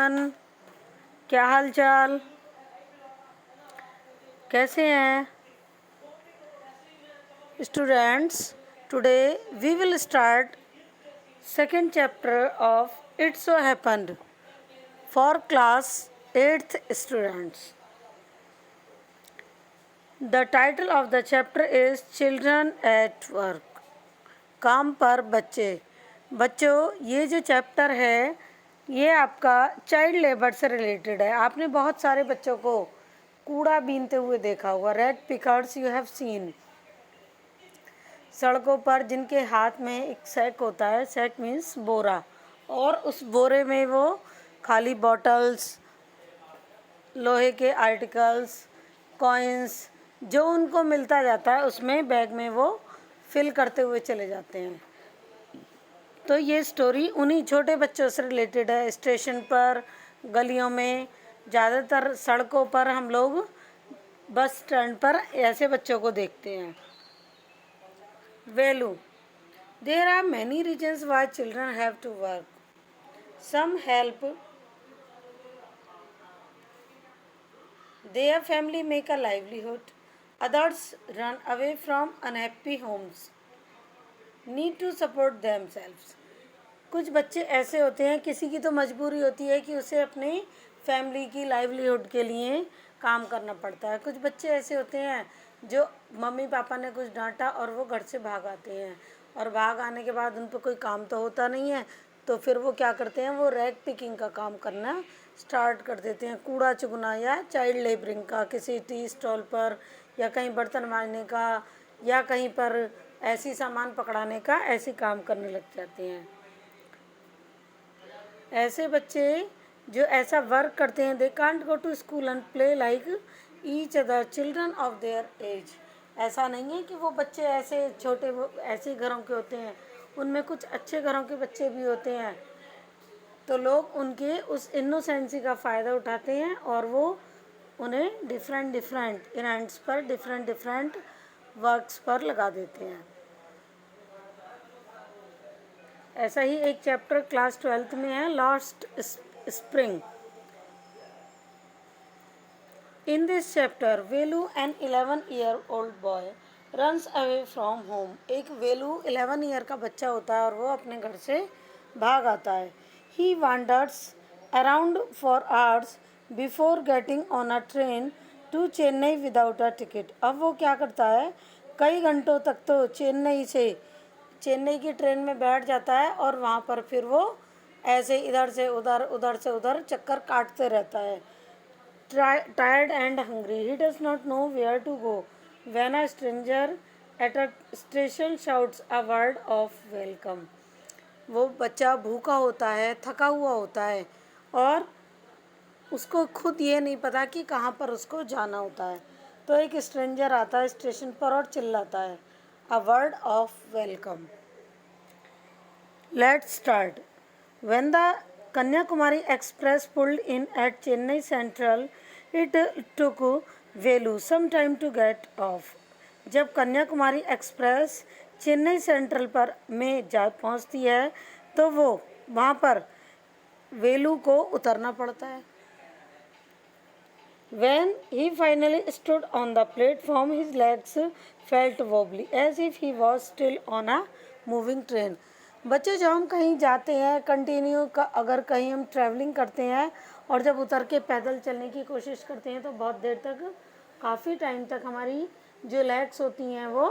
Everyone, क्या हाल चाल, कैसे हैं students. Today we will start second chapter of it so happened for class 8th students. The title of the chapter is children at work, काम पर बच्चे। बच्चों, ये जो चैप्टर है ये आपका चाइल्ड लेबर से रिलेटेड है। आपने बहुत सारे बच्चों को कूड़ा बीनते हुए देखा होगा। Red pickers you have seen, सड़कों पर जिनके हाथ में एक सैक होता है, सैक मीन्स बोरा, और उस बोरे में वो खाली बॉटल्स, लोहे के आर्टिकल्स, कॉइन्स जो उनको मिलता जाता है उसमें बैग में वो फिल करते हुए चले जाते हैं। तो ये स्टोरी उन्हीं छोटे बच्चों से रिलेटेड है। स्टेशन पर, गलियों में, ज़्यादातर सड़कों पर हम लोग, बस स्टैंड पर ऐसे बच्चों को देखते हैं। Value, there are many reasons why children have to work. Some help their family make a livelihood, others run away from unhappy homes, need to support themselves। कुछ बच्चे ऐसे होते हैं, किसी की तो मजबूरी होती है कि उसे अपनी फैमिली की लाइवलीहुड के लिए काम करना पड़ता है। कुछ बच्चे ऐसे होते हैं जो मम्मी पापा ने कुछ डांटा और वो घर से भाग आते हैं, और भाग आने के बाद उन पर कोई काम तो होता नहीं है, तो फिर वो क्या करते हैं, वो रैग पिकिंग का काम करना स्टार्ट कर देते हैं। कूड़ा चुगना या चाइल्ड लेबरिंग का, किसी टी स्टॉल पर या कहीं बर्तन मांजने का या कहीं पर ऐसी सामान पकड़ाने का, ऐसे काम करने लग जाते हैं। ऐसे बच्चे जो ऐसा वर्क करते हैं, they can't go to school and play like each other children of their age. ऐसा नहीं है कि वो बच्चे ऐसे छोटे ऐसे घरों के होते हैं, उनमें कुछ अच्छे घरों के बच्चे भी होते हैं। तो लोग उनके उस इनोसेंसी का फ़ायदा उठाते हैं और वो उन्हें डिफरेंट इवेंट्स पर, डिफरेंट वर्क्स पर लगा देते हैं। ऐसा ही एक चैप्टर क्लास 12th में है, last spring. In this chapter Velu an 11-year-old boy runs away from home. एक वेलू 11 ईयर का बच्चा होता है और वो अपने घर से भाग आता है। He wanders around for hours before getting on a train to Chennai without a ticket। अब वो क्या करता है, कई घंटों तक तो चेन्नई की ट्रेन में बैठ जाता है और वहाँ पर फिर वो ऐसे इधर से उधर चक्कर काटते रहता है। Tired and hungry, he does not know where to go when a stranger at a station shouts a word of welcome। वो बच्चा भूखा होता है, थका हुआ होता है और उसको खुद ये नहीं पता कि कहाँ पर उसको जाना होता है। तो एक स्ट्रेंजर आता है स्टेशन पर और चिल्लाता है, a word of welcome. Let's start. When the Kanyakumari express pulled in at Chennai central, it took Velu some time to get off. जब कन्याकुमारी एक्सप्रेस चेन्नई सेंट्रल पर में जा पहुंचती है तो वो वहाँ पर वेलू को उतरना पड़ता है। When he finally stood on the platform, his legs felt wobbly as if he was still on a moving train। बच्चों, जब हम कहीं जाते हैं कंटिन्यू का, अगर कहीं हम ट्रैवलिंग करते हैं और जब उतर के पैदल चलने की कोशिश करते हैं तो बहुत देर तक, काफ़ी टाइम तक हमारी जो लेग्स होती हैं वो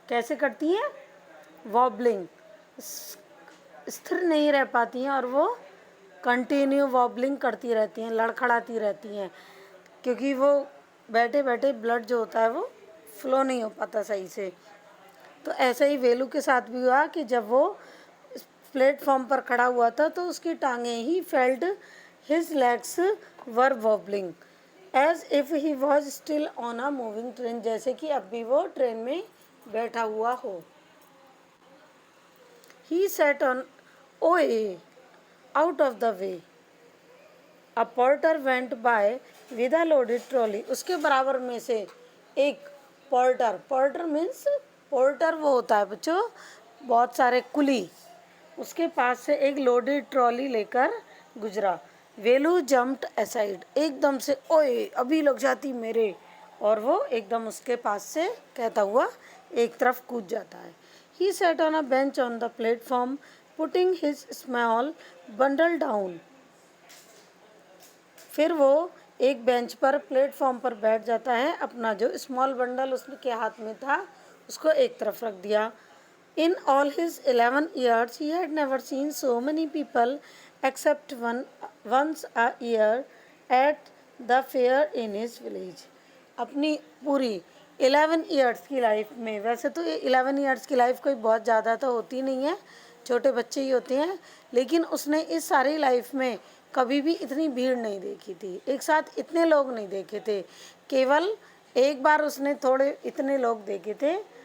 कैसे करती हैं, वॉबलिंग, स्थिर नहीं रह पाती हैं और वो कंटिन्यू वॉबलिंग करती रहती हैं, लड़खड़ाती रहती हैं, क्योंकि वो बैठे बैठे ब्लड जो होता है वो फ्लो नहीं हो पाता सही से। तो ऐसा ही वेलू के साथ भी हुआ कि जब वो प्लेटफॉर्म पर खड़ा हुआ था तो उसकी टांगें ही felt his legs were wobbling as if he was still on a moving train. जैसे कि अब भी वो ट्रेन में बैठा हुआ हो। He sat on OA out of the way। A porter went by with a loaded trolley। उसके बराबर में से एक पोर्टर मीन्स पोर्टर वो होता है बच्चों, बहुत सारे कुली, उसके पास से एक लोडेड ट्रॉली लेकर गुजरा। वेलू जम्प्ड असाइड, एकदम से ओए अभी लग जाती मेरे, और वो एकदम उसके पास से कहता हुआ एक तरफ कूद जाता है। ही sat on a bench on the platform, putting his small bundle down. फिर वो एक बेंच पर प्लेटफॉर्म पर बैठ जाता है, अपना जो स्मॉल बंडल उसके हाथ में था उसको एक तरफ रख दिया। In all his 11 years he had never seen so many people except once a year at the fair in his village. अपनी पूरी 11 ईयर्स की लाइफ में, वैसे तो ये 11 ईयर्स की लाइफ कोई बहुत ज़्यादा तो होती नहीं है, छोटे बच्चे ही होते हैं, लेकिन उसने इस सारी लाइफ में कभी भी इतनी भीड़ नहीं देखी थी, एक साथ इतने लोग नहीं देखे थे। केवल एक बार उसने थोड़े इतने लोग देखे थे,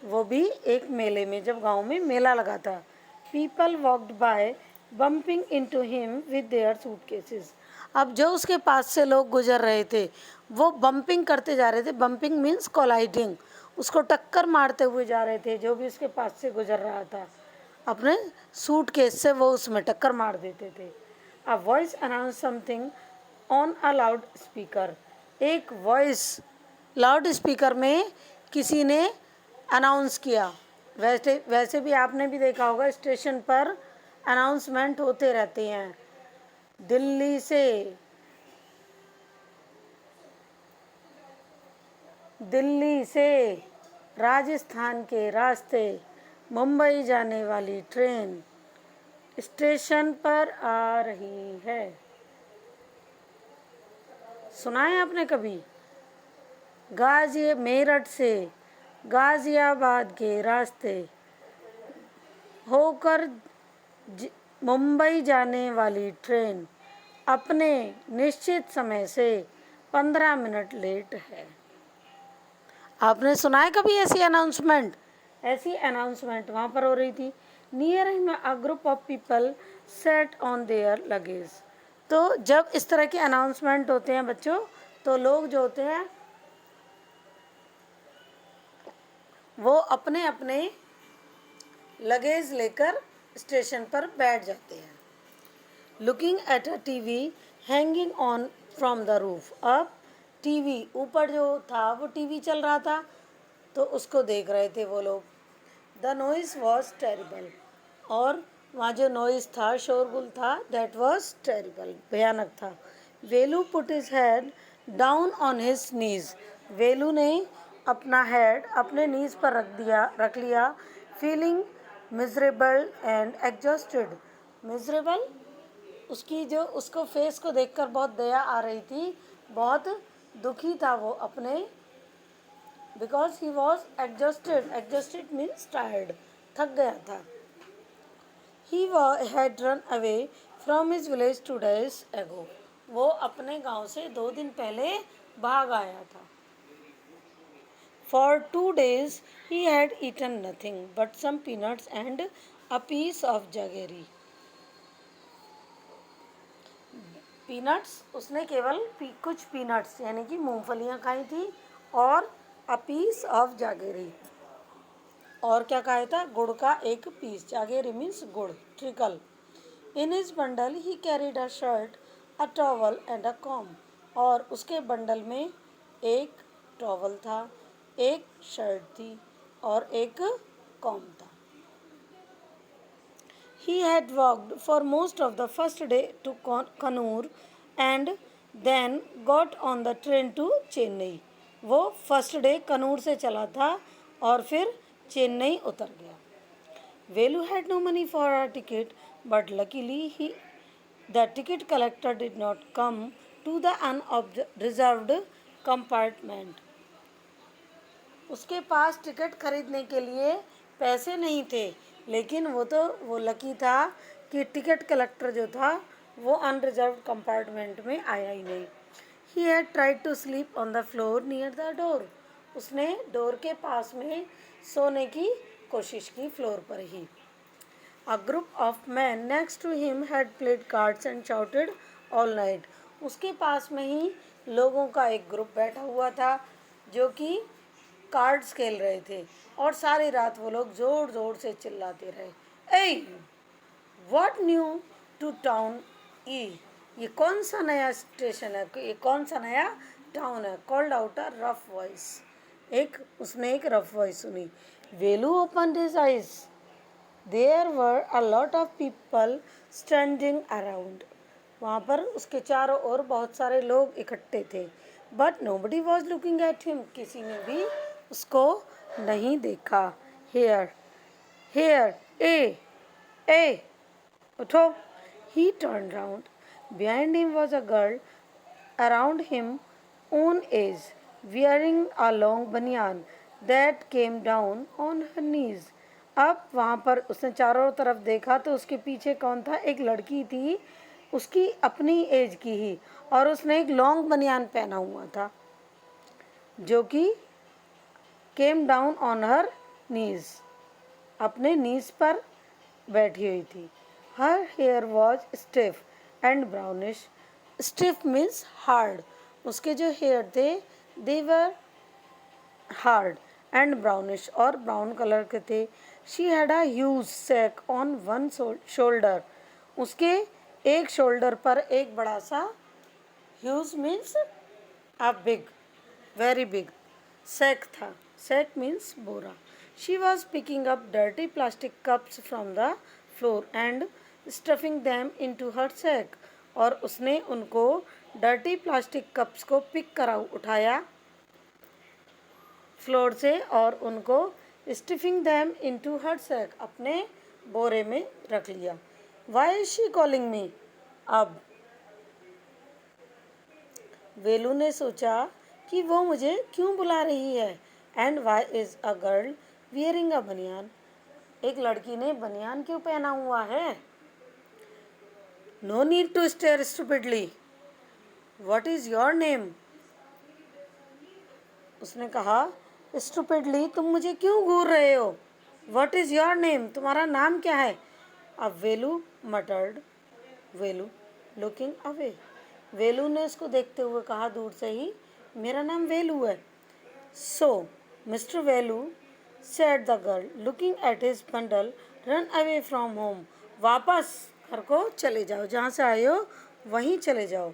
वो भी एक मेले में, जब गांव में मेला लगा था। People walked by bumping into him with their suitcases. अब जो उसके पास से लोग गुजर रहे थे वो बम्पिंग करते जा रहे थे। बम्पिंग मीन्स कोलाइडिंग, उसको टक्कर मारते हुए जा रहे थे। जो भी उसके पास से गुजर रहा था अपने सूटकेस से वो उसमें टक्कर मार देते थे। A voice announce something on a loud speaker. एक वॉइस लाउड स्पीकर में किसी ने अनाउंस किया। वैसे भी आपने भी देखा होगा स्टेशन पर अनाउंसमेंट होते रहते हैं। दिल्ली से राजस्थान के रास्ते मुंबई जाने वाली ट्रेन स्टेशन पर आ रही है। सुना है आपने कभी? मेरठ से गाजियाबाद के रास्ते होकर मुंबई जाने वाली ट्रेन अपने निश्चित समय से 15 मिनट लेट है। आपने सुना है कभी ऐसी अनाउंसमेंट? ऐसी अनाउंसमेंट वहाँ पर हो रही थी। Near him a group of people set on their luggage. तो जब इस तरह के अनाउंसमेंट होते हैं बच्चों, तो लोग जो होते हैं वो अपने अपने लगेज लेकर स्टेशन पर बैठ जाते हैं। Looking at a TV hanging on from the roof. अब टीवी ऊपर जो था वो टीवी चल रहा था, तो उसको देख रहे थे वो लोग। The noise was terrible. और वहाँ जो नॉइज था, शोरगुल था, दैट वॉज टेरिबल, भयानक था। Velu put his head down on his knees. Velu ने अपना हेड अपने नीज पर रख लिया। Feeling miserable and exhausted. Miserable, उसकी जो उसको फेस को देखकर बहुत दया आ रही थी, बहुत दुखी था वो अपने, because he was exhausted. Exhausted means tired, थक गया था। He had run away from his village 2 days ago। वो अपने गांव से 2 दिन पहले भाग आया था। For 2 days he had eaten nothing but some peanuts and a piece of jaggery। Peanuts, उसने केवल कुछ पीनट्स यानी कि मूंगफलियां खाई थी, और अ पीस ऑफ जागेरी, और क्या खाया था? गुड़ का एक पीस। जागेरी मीन्स गुड़, trickle. In his bundle he carried a shirt, a towel and a com. और उसके बंडल में एक टॉवल था, एक शर्ट थी और एक कॉम था। He had walked for most of the first day to Kannur and then got on the train to Chennai। वो फर्स्ट डे कनूर से चला था और फिर चेन्नई उतर गया। वेलू had no money for a ticket, but luckily the ticket collector did not come to the unreserved compartment। उसके पास ticket खरीदने के लिए पैसे नहीं थे, लेकिन वो लकी था कि टिकट कलेक्टर जो था वो अनरिजर्व कंपार्टमेंट में आया ही नहीं। He had tried to sleep on the floor near the door. उसने डोर के पास में सोने की कोशिश की, फ्लोर पर ही। A group of men next to him had played cards and shouted all night. उसके पास में ही लोगों का एक ग्रुप बैठा हुआ था जो कि कार्ड्स खेल रहे थे, और सारी रात वो लोग जोर जोर से चिल्लाते रहे। ए व्हाट न्यू टू टाउन ई। ये कौन सा नया स्टेशन है, ये कौन सा नया टाउन है? Called out a rough voice, उसने एक रफ वॉइस सुनी। Velu open his eyes, there were a lot of people standing around, वहाँ पर उसके चारों ओर बहुत सारे लोग इकट्ठे थे। But nobody was looking at him, किसी ने भी उसको नहीं देखा। हेयर हेयर ए उठो। He turned round. Behind him was a girl around him own age, wearing a long banyan that came down on her knees. अब वहाँ पर उसने चारों तरफ देखा तो उसके पीछे कौन था? एक लड़की थी, उसकी अपनी एज की ही, और उसने एक लॉन्ग बनियान पहना हुआ था जो कि केम डाउन ऑन हर नीज, अपने नीज पर बैठी हुई थी। Her hair was stiff and brownish, stiff means hard, उसके जो हेयर थे they were hard and brownish, और ब्राउन कलर के थे। She had a huge sack on one shoulder, उसके एक शोल्डर पर एक बड़ा सा, huge means a big, very big, sack था, सैक मीन्स बोरा। She was picking up dirty plastic cups from the floor and stuffing them into her sack, और उसने उनको डर्टी प्लास्टिक कप्स को पिक करा उठाया फ्लोर से और उनको stuffing them into her sack, अपने बोरे में रख लिया। Why is she calling me, अब वेलू ने सोचा कि वो मुझे क्यों बुला रही है। And why is a girl wearing a banian, एक लड़की ने बनियान क्यों पहना हुआ है। No need to stare stupidly, what is your name, उसने कहा स्टूपिडली तुम मुझे क्यों घूर रहे हो। व्हाट इज योर नेम, तुम्हारा नाम क्या है। अब वेलू मटर्ड, वेलू लुकिंग अवे, वेलू ने उसको देखते हुए कहा दूर से ही, मेरा नाम वेलू है। So mister Velu said the girl looking at his bundle, run away from home, वापस घर को चले जाओ, जहाँ से आए हो वहीं चले जाओ।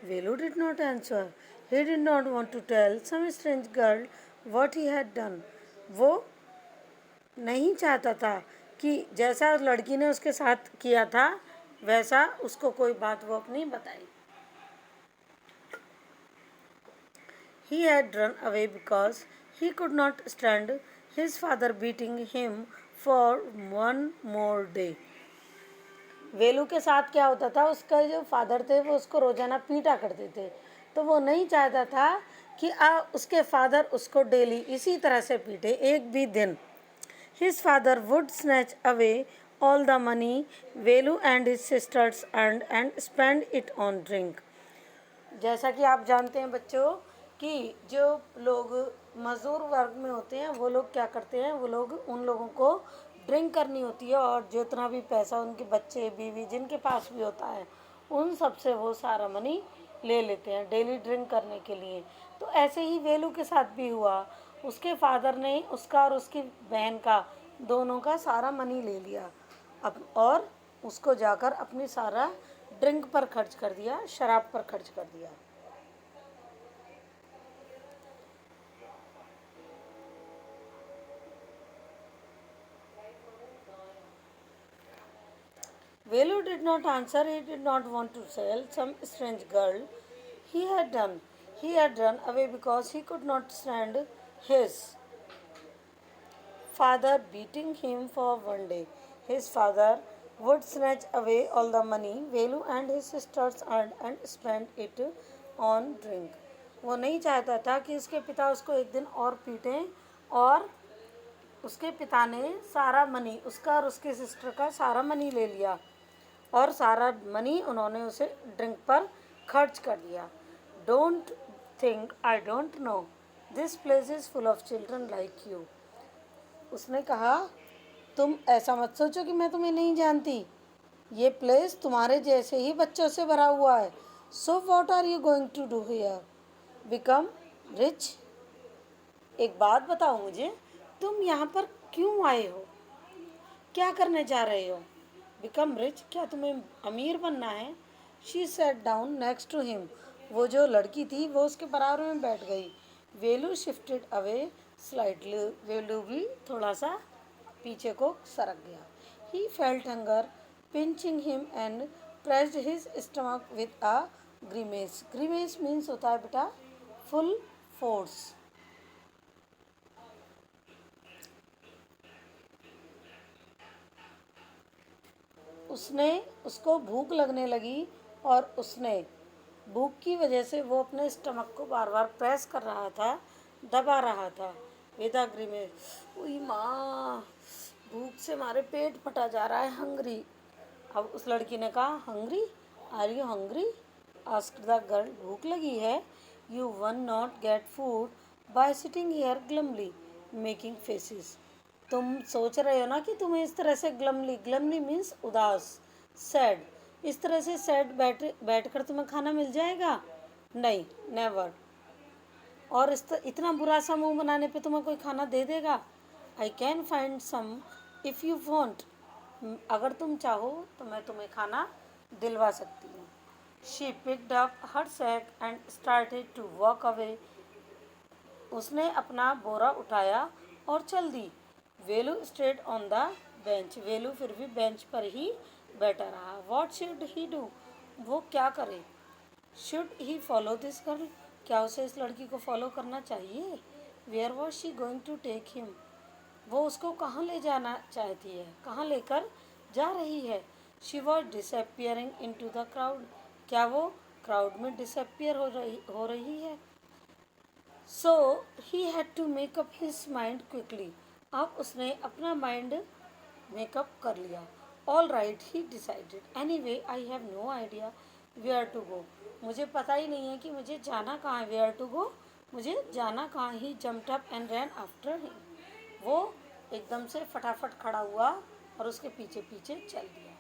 Velu did not answer, he did not want to tell some strange girl what he had done, वो नहीं चाहता था कि जैसा उस लड़की ने उसके साथ किया था वैसा उसको कोई बात वो अपनी बताई। He had run away because he could not stand his father beating him for one more day. वेलू के साथ क्या होता था, उसका जो फादर थे वो उसको रोजाना पीटा करते थे, तो वो नहीं चाहता था कि उसके फादर उसको डेली इसी तरह से पीटे एक भी दिन। His father would snatch away all the money Velu and his sisters earned and spend it on drink. जैसा कि आप जानते हैं बच्चों कि जो लोग मज़दूर वर्ग में होते हैं वो लोग क्या करते हैं, वो लोग उन लोगों को ड्रिंक करनी होती है और जितना भी पैसा उनके बच्चे बीवी जिनके पास भी होता है उन सब से वो सारा मनी ले लेते हैं डेली ड्रिंक करने के लिए। तो ऐसे ही वेलू के साथ भी हुआ, उसके फादर ने उसका और उसकी बहन का दोनों का सारा मनी ले लिया अब, और उसको जाकर अपनी सारा ड्रिंक पर खर्च कर दिया, शराब पर खर्च कर दिया। Velu did not answer. He did not want to tell some strange girl he had done. He had run away because he could not stand his father beating him for one day. His father would snatch away all the money Velu and his sisters earned and spend it on drink. वो नहीं चाहता था कि उसके पिता उसको एक दिन और पीटें, और उसके पिता ने सारा मनी उसका और उसकी सिस्टर का सारा मनी ले लिया और सारा मनी उन्होंने उसे ड्रिंक पर खर्च कर दिया। Don't think I don't know, this place is full of children like you, उसने कहा तुम ऐसा मत सोचो कि मैं तुम्हें नहीं जानती, ये प्लेस तुम्हारे जैसे ही बच्चों से भरा हुआ है। So what are you going to do here, become rich, एक बात बताओ मुझे, तुम यहाँ पर क्यों आए हो, क्या करने जा रहे हो। बिकम रिच, क्या तुम्हें अमीर बनना है। She sat down next to him. वो जो लड़की थी वो उसके बराबर में बैठ गई. वेलू shifted away slightly. वेलू भी थोड़ा सा पीछे को सरक गया. He felt hunger pinching him and pressed his stomach with a grimace. Grimace means होता है बेटा full force. उसको भूख लगने लगी और उसने भूख की वजह से वो अपने स्टमक को बार बार प्रेस कर रहा था, दबा रहा था. वेदाग्री में उई माँ, भूख से हमारे पेट फटा जा रहा है. हंग्री. अब उस लड़की ने कहा hungry, are you hungry, asked the girl. भूख लगी है. You won't get food by sitting here glumly making faces. तुम सोच रहे हो ना कि तुम्हें इस तरह से ग्लमली मीन्स उदास, सैड, इस तरह से सैड बैठ कर तुम्हें खाना मिल जाएगा? नहीं, नेवर. और इतना बुरा सा मुंह बनाने पे तुम्हें कोई खाना दे देगा? I can find some if you want. अगर तुम चाहो तो मैं तुम्हें खाना दिलवा सकती हूँ. She picked up her sack and started to walk away. उसने अपना बोरा उठाया और चल दी. Velu stayed on the bench. Velu फिर भी बेंच पर ही बैठा रहा. What should he do. वो क्या करे? Should he follow this girl. क्या उसे इस लड़की को फॉलो करना चाहिए? Where was she going to take him. वो उसको कहाँ ले जाना चाहती है, कहाँ लेकर जा रही है? She was disappearing into the crowd. क्या वो क्राउड में डिसअपियर हो रही है? So he had to make up his mind quickly. अब उसने अपना माइंड मेकअप कर लिया. All right, he decided. Anyway I have no idea where to go. मुझे पता ही नहीं है कि मुझे जाना कहाँ है. वेयर टू गो, मुझे जाना कहाँ. He jumped up and ran after him. वो एकदम से फटाफट खड़ा हुआ और उसके पीछे पीछे चल दिया.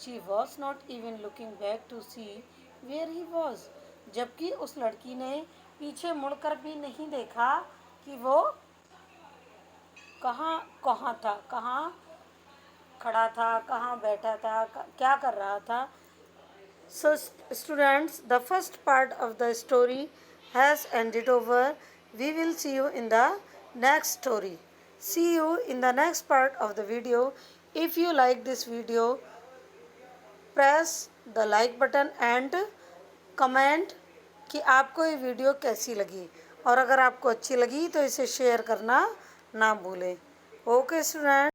She was not even looking back to see where he was. जबकि उस लड़की ने पीछे मुड़कर भी नहीं देखा कि वो कहाँ कहाँ था, कहाँ खड़ा था, कहाँ बैठा था, क्या कर रहा था. So students, the first part of the story has ended over. We will see you in the next story. See you in the next part of the video. If you like this video, press the like button and comment कि आपको ये video कैसी लगी. और अगर आपको अच्छी लगी तो इसे शेयर करना ना भूलें. Okay student.